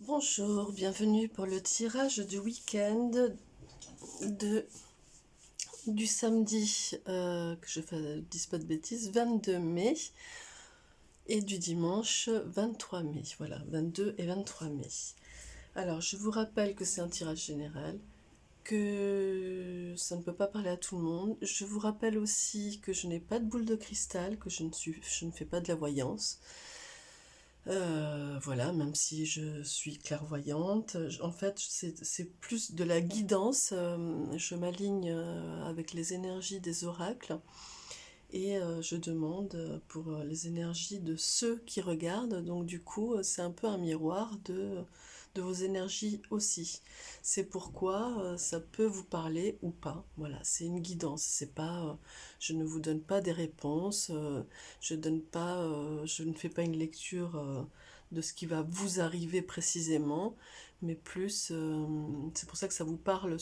Bonjour, bienvenue pour le tirage du week-end du samedi, que je dise pas de bêtises, 22 mai et du dimanche 23 mai. Voilà, 22 et 23 mai. Alors, je vous rappelle que c'est un tirage général, que ça ne peut pas parler à tout le monde. Je vous rappelle aussi que je n'ai pas de boule de cristal, que je ne fais pas de la voyance. Voilà, même si je suis clairvoyante, en fait c'est plus de la guidance, je m'aligne avec les énergies des oracles et je demande pour les énergies de ceux qui regardent, donc du coup c'est un peu un miroir de vos énergies aussi. C'est pourquoi ça peut vous parler ou pas, voilà, c'est une guidance, c'est pas, je ne vous donne pas des réponses, je ne fais pas une lecture de ce qui va vous arriver précisément, mais plus, c'est pour ça que ça vous parle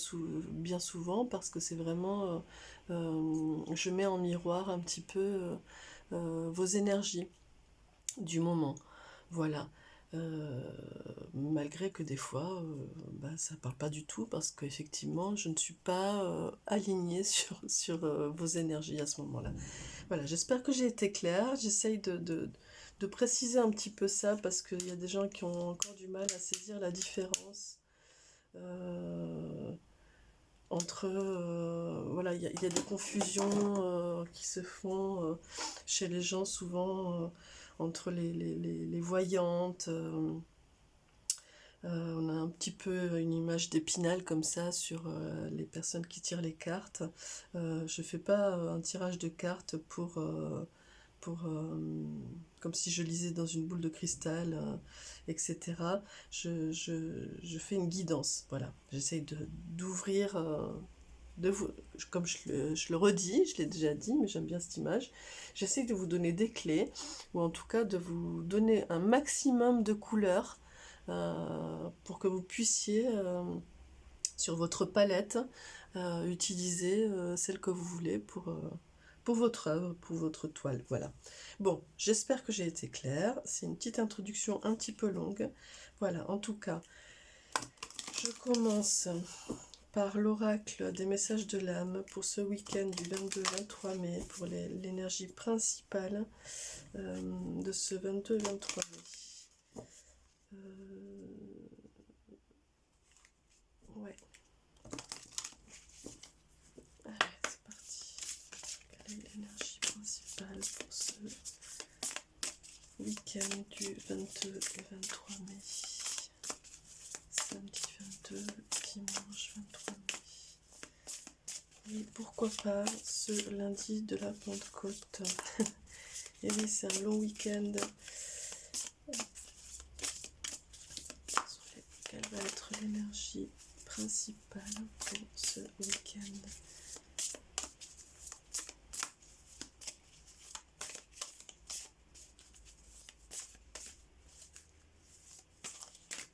bien souvent, parce que c'est vraiment, je mets en miroir un petit peu vos énergies du moment. Voilà. Malgré que des fois, ça parle pas du tout, parce qu'effectivement, je ne suis pas alignée sur vos énergies à ce moment-là. Voilà, j'espère que j'ai été claire. J'essaye de préciser un petit peu ça, parce qu'il y a des gens qui ont encore du mal à saisir la différence entre... voilà, il y a des confusions qui se font chez les gens souvent entre les voyantes. On a un petit peu une image d'épinal comme ça sur les personnes qui tirent les cartes. Je fais pas un tirage de cartes pour comme si je lisais dans une boule de cristal, etc. Je fais une guidance, voilà. J'essaye d'ouvrir, comme je le redis, je l'ai déjà dit, mais j'aime bien cette image. J'essaye de vous donner des clés, ou en tout cas de vous donner un maximum de couleurs pour que vous puissiez, sur votre palette, utiliser celle que vous voulez pour votre œuvre, pour votre toile. Voilà. Bon, j'espère que j'ai été claire. C'est une petite introduction un petit peu longue. Voilà, en tout cas, je commence par l'oracle des messages de l'âme pour ce week-end du 22-23 mai, pour l'énergie principale de ce 22-23 mai. Ouais. Allez, c'est parti. Quelle est l'énergie principale pour ce week-end du 22 et 23 mai? Samedi 22, dimanche 23 mai. Et pourquoi pas ce lundi de la Pentecôte? Et oui, c'est un long week-end. Quelle va être l'énergie principale pour ce week-end?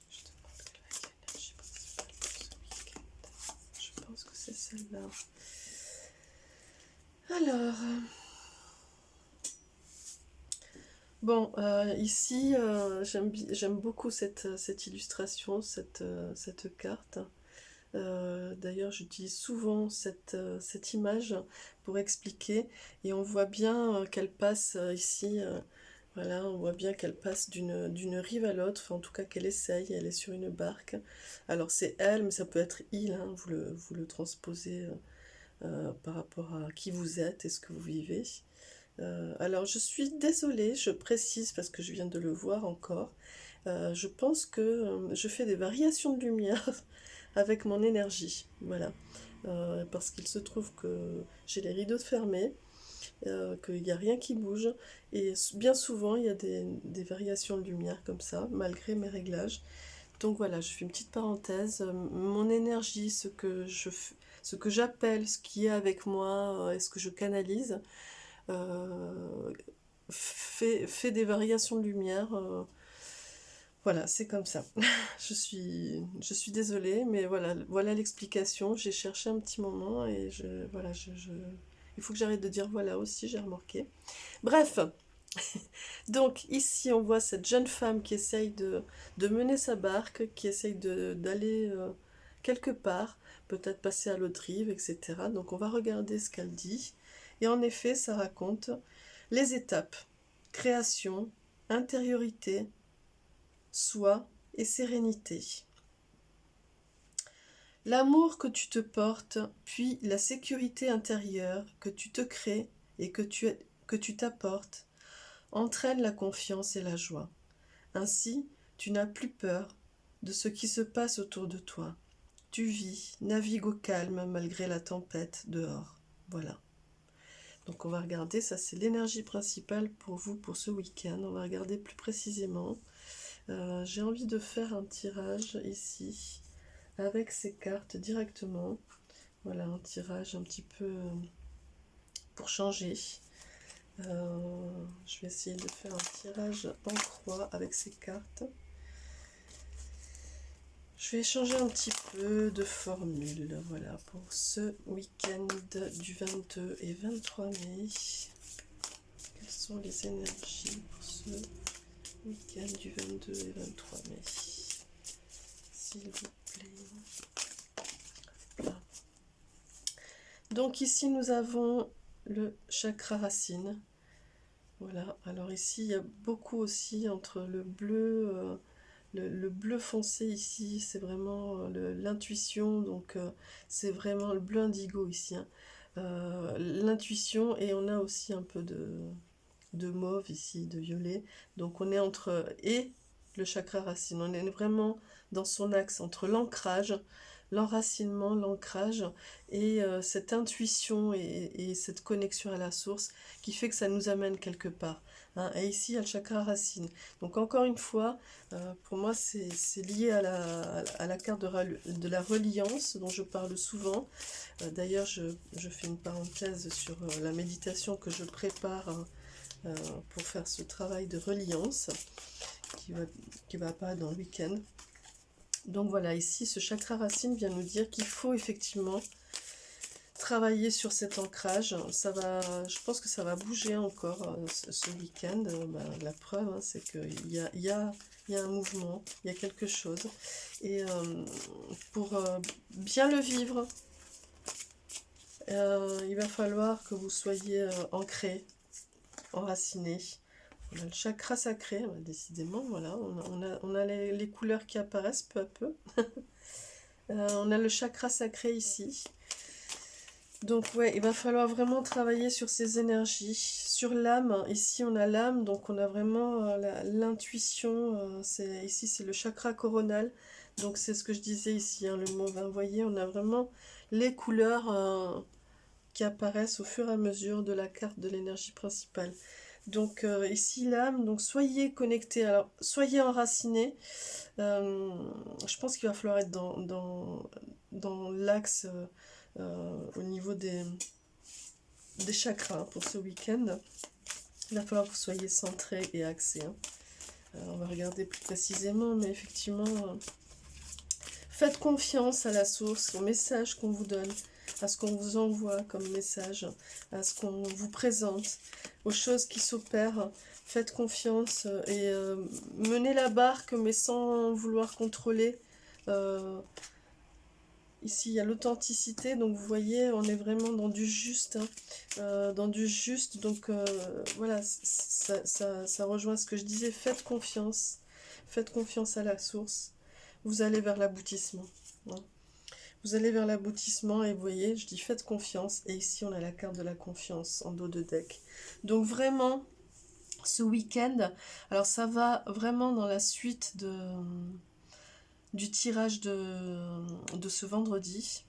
Je demande quelle va être l'énergie principale pour ce week-end. Je pense que c'est celle-là. Alors, bon, ici, j'aime beaucoup cette illustration, cette carte. D'ailleurs, j'utilise souvent cette image pour expliquer, et on voit bien qu'elle passe ici, voilà, on voit bien qu'elle passe d'une rive à l'autre, enfin en tout cas qu'elle essaye, elle est sur une barque. Alors c'est elle, mais ça peut être il, hein, vous le transposez par rapport à qui vous êtes et ce que vous vivez. Alors je suis désolée, je précise parce que je viens de le voir encore. Je pense que je fais des variations de lumière avec mon énergie, voilà. Parce qu'il se trouve que j'ai les rideaux fermés, qu'il n'y a rien qui bouge, et bien souvent il y a des variations de lumière comme ça, malgré mes réglages. Donc voilà, je fais une petite parenthèse. Mon énergie, ce que j'appelle, ce qui est avec moi, et ce que je canalise, fait des variations de lumière. Voilà, c'est comme ça. Je suis désolée, mais voilà l'explication. J'ai cherché un petit moment et il faut que j'arrête de dire voilà aussi, j'ai remarqué. Bref, Donc ici, on voit cette jeune femme qui essaye de mener sa barque, qui essaye d'aller quelque part, peut-être passer à l'autre rive, etc. Donc on va regarder ce qu'elle dit. Et en effet, ça raconte les étapes. Création, intériorité, soi et sérénité. L'amour que tu te portes, puis la sécurité intérieure que tu te crées et que tu t'apportes, entraînent la confiance et la joie. Ainsi, tu n'as plus peur de ce qui se passe autour de toi. Tu vis, navigues au calme malgré la tempête dehors. Voilà. Donc on va regarder, ça c'est l'énergie principale pour vous pour ce week-end. On va regarder plus précisément. J'ai envie de faire un tirage ici avec ces cartes directement. Voilà, un tirage un petit peu pour changer. Je vais essayer de faire un tirage en croix avec ces cartes. Je vais changer un petit peu de formule, voilà, pour ce week-end du 22 et 23 mai. Quelles sont les énergies pour ce week-end du 22 et 23 mai, s'il vous plaît. Là. Donc ici, nous avons le chakra racine. Voilà, alors ici, il y a beaucoup aussi entre le bleu... le bleu foncé ici, c'est vraiment l'intuition, donc c'est vraiment le bleu indigo ici. Hein. L'intuition, et on a aussi un peu de mauve ici, de violet. Donc on est entre, et le chakra racine, on est vraiment dans son axe entre l'ancrage, l'enracinement, l'ancrage, et cette intuition et cette connexion à la source qui fait que ça nous amène quelque part. Hein. Et ici, il y a le chakra racine. Donc encore une fois, pour moi, c'est lié à la carte de la reliance dont je parle souvent. D'ailleurs, je fais une parenthèse sur la méditation que je prépare pour faire ce travail de reliance qui va apparaître dans le week-end. Donc voilà, ici, ce chakra racine vient nous dire qu'il faut effectivement travailler sur cet ancrage. Ça va, je pense que ça va bouger encore ce week-end. La preuve, hein, c'est qu'il y a un mouvement, il y a quelque chose. Et pour bien le vivre, il va falloir que vous soyez ancré, enraciné. On a le chakra sacré, décidément, voilà, on a les couleurs qui apparaissent peu à peu. On a le chakra sacré ici. Donc ouais, il va falloir vraiment travailler sur ces énergies, sur l'âme. Ici on a l'âme, donc on a vraiment l'intuition. Ici c'est le chakra coronal, donc c'est ce que je disais ici, hein, le mauve. Vous voyez, on a vraiment les couleurs qui apparaissent au fur et à mesure de la carte de l'énergie principale. Donc ici l'âme, donc soyez connectés, alors soyez enracinés. Je pense qu'il va falloir être dans l'axe au niveau des chakras pour ce week-end. Il va falloir que vous soyez centrés et axés. Hein. On va regarder plus précisément, mais effectivement, faites confiance à la source, au message qu'on vous donne, à ce qu'on vous envoie comme message, à ce qu'on vous présente, aux choses qui s'opèrent. Faites confiance et menez la barque, mais sans vouloir contrôler. Ici, il y a l'authenticité, donc vous voyez, on est vraiment dans du juste. Hein, dans du juste, donc voilà, ça rejoint ce que je disais. Faites confiance à la source. Vous allez vers l'aboutissement. Hein. Vous allez vers l'aboutissement et vous voyez, je dis faites confiance. Et ici, on a la carte de la confiance en dos de deck. Donc vraiment, ce week-end, alors ça va vraiment dans la suite du tirage de ce vendredi.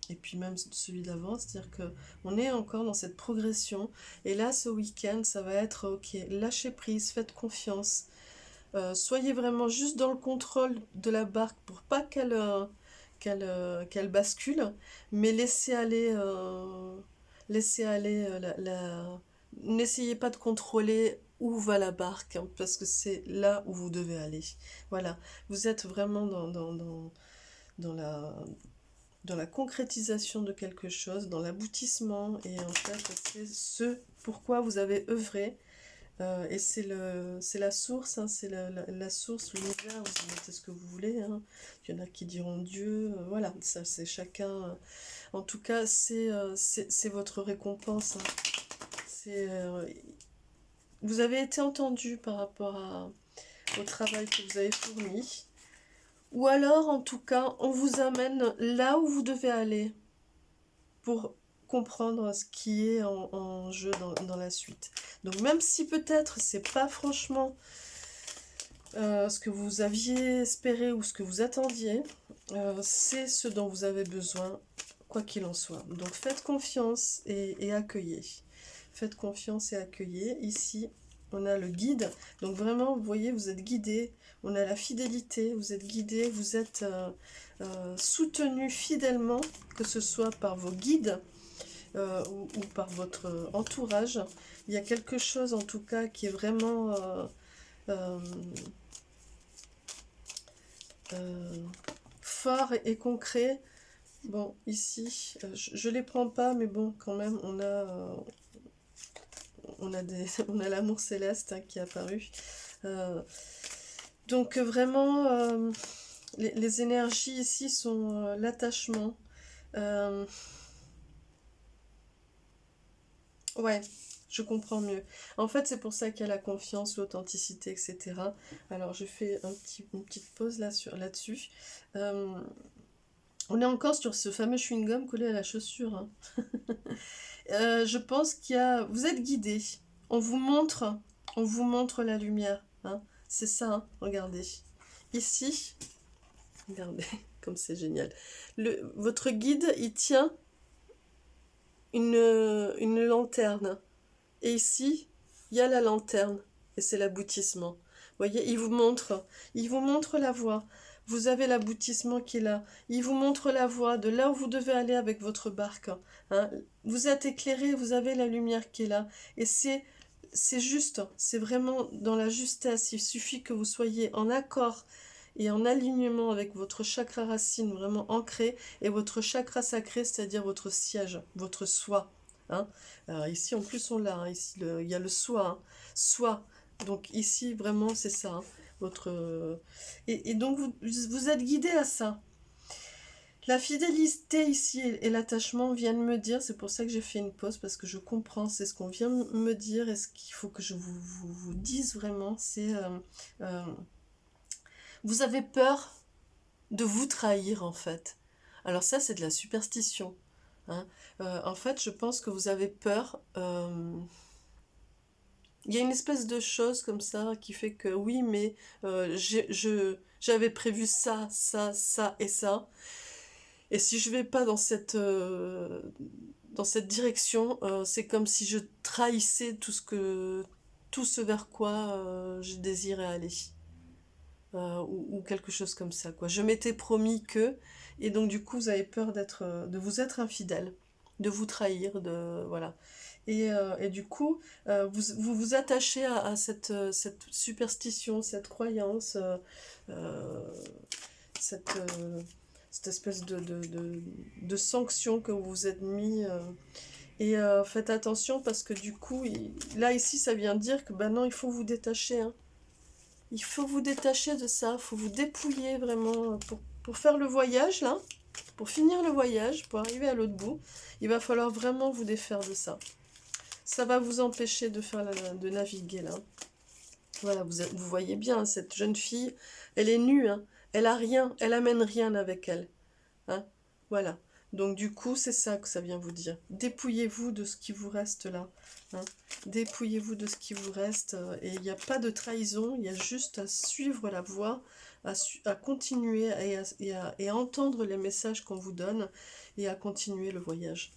Et puis même celui d'avant, c'est-à-dire qu'on est encore dans cette progression. Et là, ce week-end, ça va être, ok, lâchez prise, faites confiance. Soyez vraiment juste dans le contrôle de la barque pour pas qu'elle bascule, mais laissez aller, n'essayez pas de contrôler où va la barque, hein, parce que c'est là où vous devez aller. Voilà, vous êtes vraiment dans la concrétisation de quelque chose, dans l'aboutissement, et en fait, c'est ce pourquoi vous avez œuvré Et c'est la source, hein, c'est la source, l'univers, vous mettez ce que vous voulez, hein. Il y en a qui diront Dieu, voilà, ça c'est chacun. En tout cas, c'est votre récompense, hein. C'est, vous avez été entendu par rapport au travail que vous avez fourni. Ou alors, en tout cas, on vous amène là où vous devez aller pour comprendre ce qui est en jeu dans la suite. Donc même si peut-être c'est pas franchement ce que vous aviez espéré ou ce que vous attendiez, c'est ce dont vous avez besoin, quoi qu'il en soit. Donc faites confiance et accueillez. Faites confiance et accueillez. Ici, on a le guide. Donc vraiment, vous voyez, vous êtes guidé. On a la fidélité, vous êtes guidé, vous êtes soutenu fidèlement, que ce soit par vos guides, ou par votre entourage. Il y a quelque chose en tout cas qui est vraiment fort et concret. Bon, ici, je les prends pas, mais bon, quand même, on a l'amour céleste, hein, qui est apparu. Donc vraiment, les énergies ici sont l'attachement. Ouais, je comprends mieux. En fait, c'est pour ça qu'il y a la confiance, l'authenticité, etc. Alors, je fais une petite pause là-dessus. On est encore sur ce fameux chewing-gum collé à la chaussure, hein. Je pense vous êtes guidé. On vous montre la lumière, hein. C'est ça, hein. Regardez. Ici, regardez comme c'est génial. Votre guide, il tient une lanterne. Et ici, il y a la lanterne. Et c'est l'aboutissement. Vous voyez, il vous montre la voie. Vous avez l'aboutissement qui est là. Il vous montre la voie de là où vous devez aller avec votre barque, hein. Vous êtes éclairé, vous avez la lumière qui est là. Et c'est juste, c'est vraiment dans la justesse. Il suffit que vous soyez en accord et en alignement avec votre chakra racine vraiment ancré et votre chakra sacré, c'est-à-dire votre siège, votre soi, hein. Alors ici en plus on l'a, hein, ici il y a le soi, hein, soi. Donc ici vraiment c'est ça, hein, votre et donc vous êtes guidé à ça. La fidélité ici et l'attachement viennent me dire, c'est pour ça que j'ai fait une pause, parce que je comprends, c'est ce qu'on vient me dire, et ce qu'il faut que je vous dise vraiment, c'est vous avez peur de vous trahir en fait. Alors ça c'est de la superstition, hein. En fait je pense que vous avez peur, il y a une espèce de chose comme ça qui fait que oui mais j'avais prévu ça, ça, ça et ça. Et si je vais pas dans cette direction, c'est comme si je trahissais tout ce vers quoi je désirais aller. Ou quelque chose comme ça, quoi. Je m'étais promis que, et donc du coup vous avez peur de vous être infidèle, de vous trahir, voilà. Et du coup, vous attachez à cette superstition, cette croyance, euh, cette, cette espèce de sanction que vous vous êtes mis. Et faites attention parce que du coup, là ici, ça vient dire que non, il faut vous détacher, hein. Il faut vous détacher de ça, il faut vous dépouiller vraiment pour faire le voyage, là, pour finir le voyage, pour arriver à l'autre bout. Il va falloir vraiment vous défaire de ça. Ça va vous empêcher de naviguer, là. Voilà, vous voyez bien, cette jeune fille, elle est nue, hein. Elle a rien, elle amène rien avec elle, hein. Voilà. Donc du coup, c'est ça que ça vient vous dire. Dépouillez-vous de ce qui vous reste là, hein. Dépouillez-vous de ce qui vous reste. Et il n'y a pas de trahison, il y a juste à suivre la voie, à continuer et à entendre les messages qu'on vous donne et à continuer le voyage.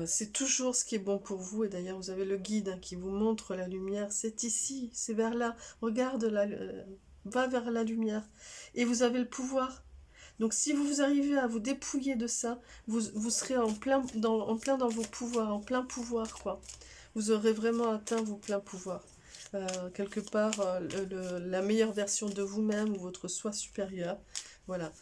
C'est toujours ce qui est bon pour vous. Et d'ailleurs, vous avez le guide, hein, qui vous montre la lumière. C'est ici, c'est vers là. Regarde, va vers la lumière. Et vous avez le pouvoir. Donc si vous arrivez à vous dépouiller de ça, vous serez en plein dans vos pouvoirs, en plein pouvoir, quoi. Vous aurez vraiment atteint vos pleins pouvoirs. Quelque part, la meilleure version de vous-même, ou votre soi supérieur. Voilà.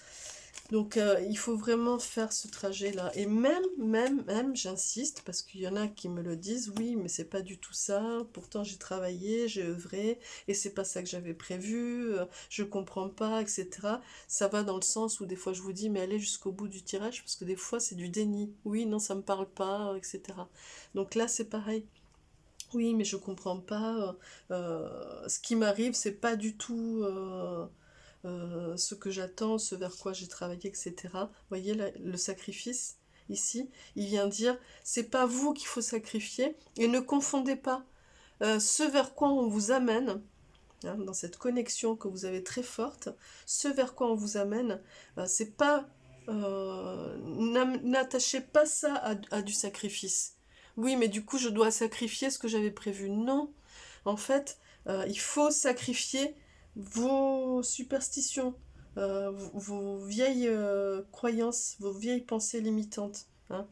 Donc, il faut vraiment faire ce trajet-là. Et même, j'insiste, parce qu'il y en a qui me le disent, oui, mais c'est pas du tout ça. Pourtant, j'ai travaillé, j'ai œuvré, et c'est pas ça que j'avais prévu. Je comprends pas, etc. Ça va dans le sens où des fois je vous dis, mais allez jusqu'au bout du tirage, parce que des fois c'est du déni. Oui, non, ça me parle pas, etc. Donc là, c'est pareil. Oui, mais je comprends pas. Ce qui m'arrive, c'est pas du tout. Ce que j'attends, ce vers quoi j'ai travaillé, etc. Vous voyez le sacrifice ici, il vient dire, c'est pas vous qu'il faut sacrifier, et ne confondez pas ce vers quoi on vous amène, hein, dans cette connexion que vous avez très forte, ce vers quoi on vous amène, c'est pas, n'attachez pas ça à du sacrifice. Oui, mais du coup, je dois sacrifier ce que j'avais prévu. Non, en fait, il faut sacrifier vos superstitions, vos vieilles croyances, vos vieilles pensées limitantes, hein.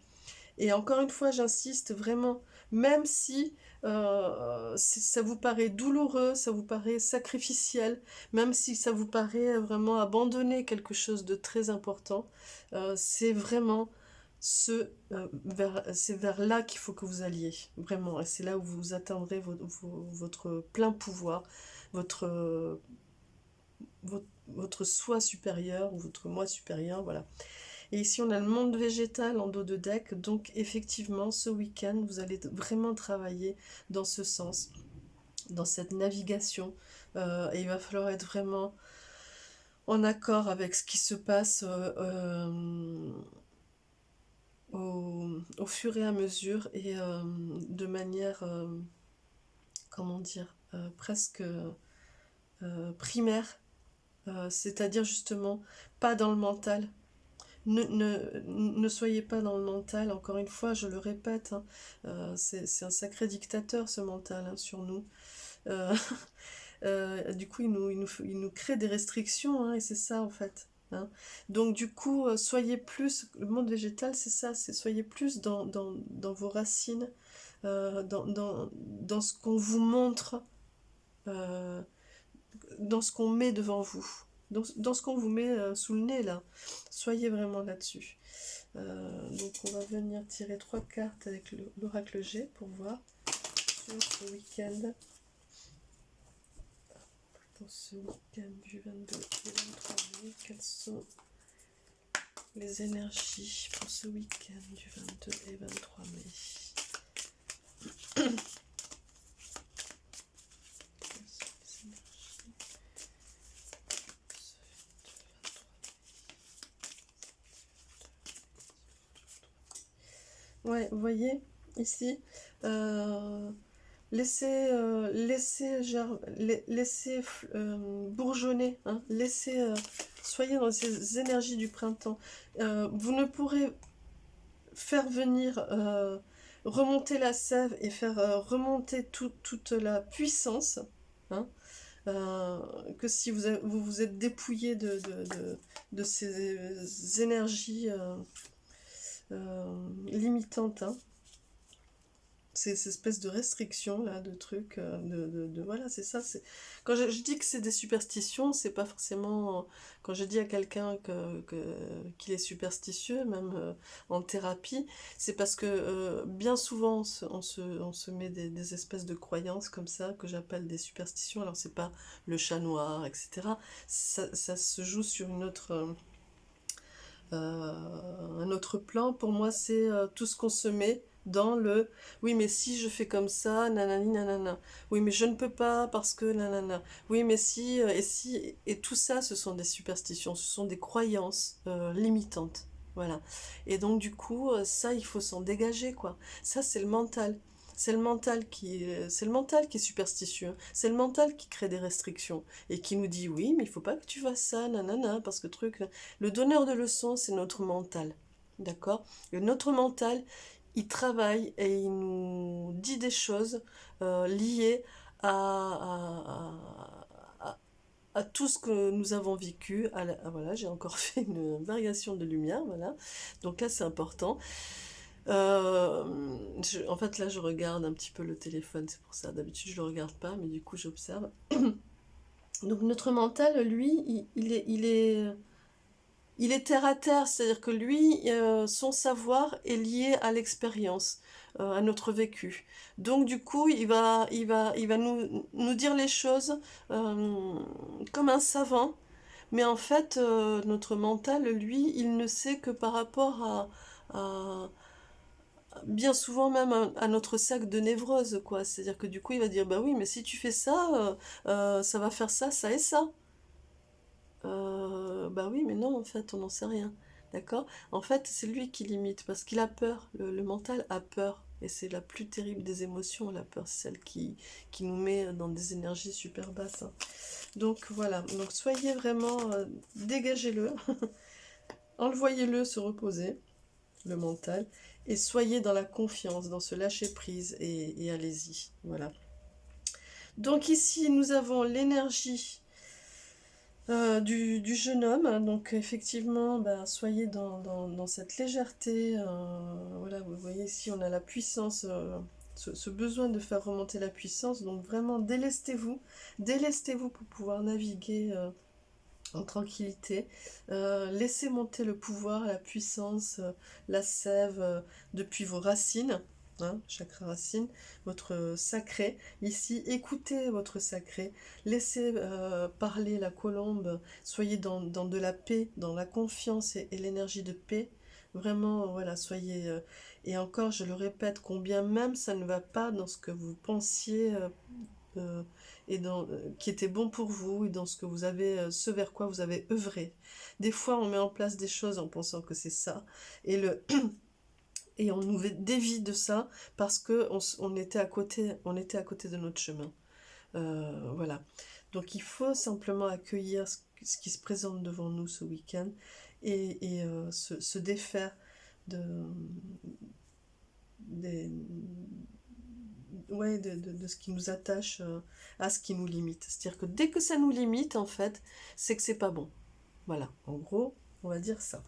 Et encore une fois, j'insiste vraiment, même si ça vous paraît douloureux, ça vous paraît sacrificiel, même si ça vous paraît vraiment abandonner quelque chose de très important, c'est vraiment c'est vers là qu'il faut que vous alliez, vraiment. Et c'est là où vous atteindrez votre plein pouvoir, votre, votre soi supérieur ou votre moi supérieur, voilà. Et ici, on a le monde végétal en dos de deck. Donc, effectivement, ce week-end, vous allez vraiment travailler dans ce sens, dans cette navigation. Et il va falloir être vraiment en accord avec ce qui se passe au fur et à mesure et de manière, comment dire, presque primaire. C'est-à-dire justement pas dans le mental. Ne soyez pas dans le mental, encore une fois, je le répète, hein, c'est un sacré dictateur ce mental, hein, sur nous. Euh, du coup, il nous crée des restrictions, hein, et c'est ça en fait, hein. Donc du coup, soyez plus, le monde végétal c'est ça, c'est soyez plus dans vos racines, dans ce qu'on vous montre, euh, dans ce qu'on met devant vous, dans ce qu'on vous met sous le nez là. Soyez vraiment là-dessus. Donc on va venir tirer 3 cartes avec l'oracle G pour voir sur ce week-end. Dans ce week-end du 22 et 23 mai, quelles sont les énergies pour ce week-end du 22 et 23 mai? Ouais, vous voyez, ici, laissez bourgeonner, hein, soyez dans ces énergies du printemps. Vous ne pourrez faire venir, remonter la sève et faire remonter toute la puissance, hein, que si vous vous êtes dépouillé de ces énergies limitantes, hein. Ces espèces de restrictions là, de trucs, voilà, c'est ça. Quand je dis que c'est des superstitions, c'est pas forcément quand je dis à quelqu'un qu'il est superstitieux, même en thérapie, c'est parce que bien souvent on se met des espèces de croyances comme ça que j'appelle des superstitions. Alors c'est pas le chat noir, etc. Ça se joue sur un autre plan. Pour moi, c'est tout ce qu'on se met dans le oui, mais si je fais comme ça, nanani, nanana. Oui, mais je ne peux pas parce que nanana. Oui, mais si, et si. Et tout ça, ce sont des superstitions, ce sont des croyances limitantes. Voilà. Et donc, du coup, ça, il faut s'en dégager, quoi. Ça, c'est le mental. C'est le mental qui est superstitieux. C'est le mental qui crée des restrictions et qui nous dit oui, mais il faut pas que tu fasses ça, nanana, parce que truc. Le donneur de leçons, c'est notre mental, d'accord? Et notre mental, il travaille et il nous dit des choses liées à tout ce que nous avons vécu. Voilà, j'ai encore fait une variation de lumière, voilà. Donc là, c'est important. En fait, là, je regarde un petit peu le téléphone, c'est pour ça. D'habitude, je le regarde pas, mais du coup, j'observe. Donc, notre mental, lui, il est il est terre à terre, c'est-à-dire que lui, son savoir est lié à l'expérience, à notre vécu. Donc du coup, il va nous dire les choses euh, comme un savant, mais en fait, notre mental, lui, il ne sait que par rapport à bien souvent même à notre sac de névrose, quoi. C'est-à-dire que du coup, il va dire, bah oui, mais si tu fais ça, ça va faire ça, ça et ça. Bah oui, mais non, en fait, on n'en sait rien. D'accord? En fait, c'est lui qui limite, parce qu'il a peur. Le mental a peur. Et c'est la plus terrible des émotions, la peur, c'est celle qui nous met dans des énergies super basses, hein. Donc voilà, donc soyez vraiment, dégagez-le, envoyez-le se reposer, le mental, et soyez dans la confiance, dans ce lâcher-prise, et allez-y. Voilà. Donc ici, nous avons l'énergie du jeune homme. Donc effectivement, bah, soyez dans cette légèreté. Voilà, vous voyez ici, on a la puissance, ce besoin de faire remonter la puissance. Donc vraiment, délestez-vous pour pouvoir naviguer en tranquillité. Laissez monter le pouvoir, la puissance, la sève depuis vos racines. Hein, chakra racine, votre sacré. Ici, écoutez votre sacré. Laissez parler la colombe. Soyez dans de la paix, dans la confiance et l'énergie de paix. Vraiment, voilà, soyez... et encore, je le répète, combien même ça ne va pas dans ce que vous pensiez euh, et qui était bon pour vous et dans ce que vous avez, ce vers quoi vous avez œuvré. Des fois, on met en place des choses en pensant que c'est ça, et et on nous dévie de ça parce que on était à côté de notre chemin. Voilà. Donc il faut simplement accueillir ce qui se présente devant nous ce week-end et se défaire de, des, ouais, de ce qui nous attache à ce qui nous limite. C'est-à-dire que dès que ça nous limite, en fait, c'est que c'est pas bon. Voilà, en gros, on va dire ça.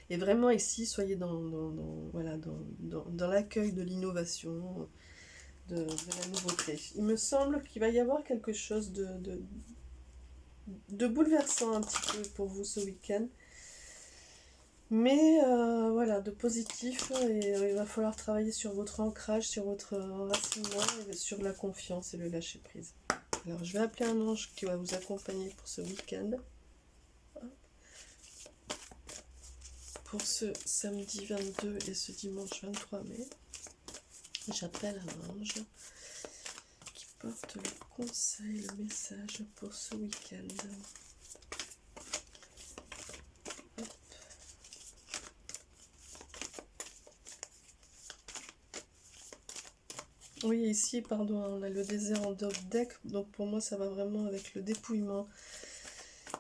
Et vraiment ici, soyez voilà, dans l'accueil de l'innovation, de la nouveauté. Il me semble qu'il va y avoir quelque chose de bouleversant un petit peu pour vous ce week-end. Mais voilà, de positif, et il va falloir travailler sur votre ancrage, sur votre enracinement, et sur la confiance et le lâcher-prise. Alors je vais appeler un ange qui va vous accompagner pour ce week-end. Pour ce samedi 22 et ce dimanche 23 mai, j'appelle un ange qui porte le conseil, le message pour ce week-end. Oui, ici, pardon, on a le désert en dog deck, donc pour moi ça va vraiment avec le dépouillement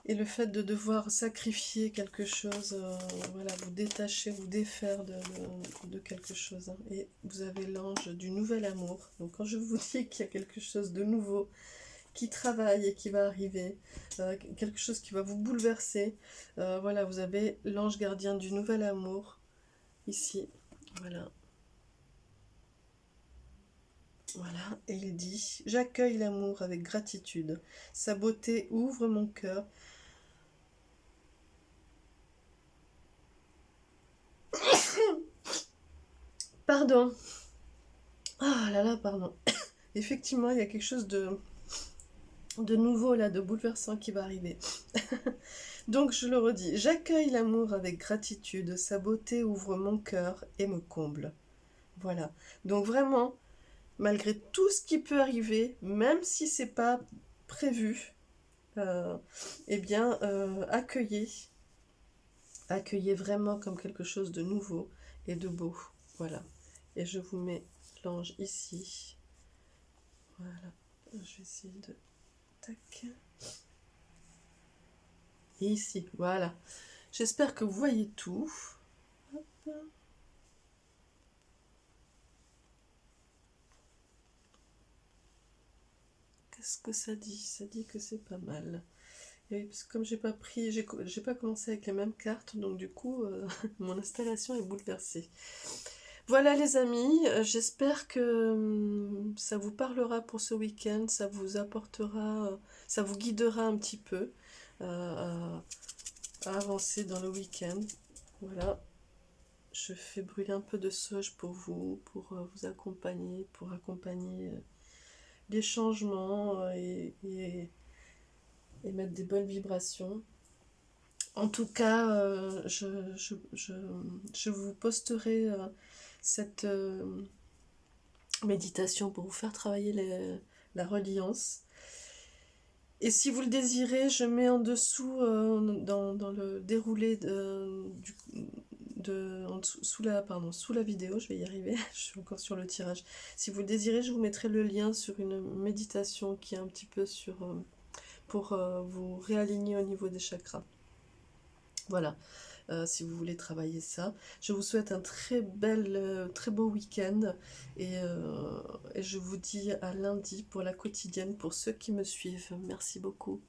et le fait de devoir sacrifier quelque chose, voilà, vous détacher, vous défaire de quelque chose, hein. Et vous avez l'ange du nouvel amour. Donc quand je vous dis qu'il y a quelque chose de nouveau qui travaille et qui va arriver, quelque chose qui va vous bouleverser, voilà, vous avez l'ange gardien du nouvel amour ici, voilà. Voilà, et il dit, j'accueille l'amour avec gratitude. Sa beauté ouvre mon cœur. Pardon. Ah là là, pardon. Effectivement, il y a quelque chose de nouveau là, de bouleversant qui va arriver. Donc je le redis, j'accueille l'amour avec gratitude. Sa beauté ouvre mon cœur et me comble. Voilà. Donc vraiment, malgré tout ce qui peut arriver, même si c'est pas prévu, eh bien, accueillez vraiment comme quelque chose de nouveau et de beau. Voilà. Et je vous mets l'ange ici. Voilà. Je vais essayer de... Tac. Et ici. Voilà. J'espère que vous voyez tout. Hop. Qu'est-ce que ça dit? Ça dit que c'est pas mal. Et oui, parce que comme j'ai pas commencé avec les mêmes cartes, donc du coup, mon installation est bouleversée. Voilà les amis, j'espère que ça vous parlera pour ce week-end, ça vous apportera, ça vous guidera un petit peu à à avancer dans le week-end. Voilà, je fais brûler un peu de sauge pour vous, vous accompagner, pour accompagner les changements et mettre des bonnes vibrations. En tout cas, je vous posterai cette méditation pour vous faire travailler la reliance. Et si vous le désirez, je mets en dessous, dans le déroulé sous la vidéo, je vais y arriver, je suis encore sur le tirage. Si vous le désirez, je vous mettrai le lien sur une méditation qui est un petit peu pour vous réaligner au niveau des chakras. Voilà, si vous voulez travailler ça. Je vous souhaite un très beau week-end et je vous dis à lundi pour la quotidienne pour ceux qui me suivent. Merci beaucoup.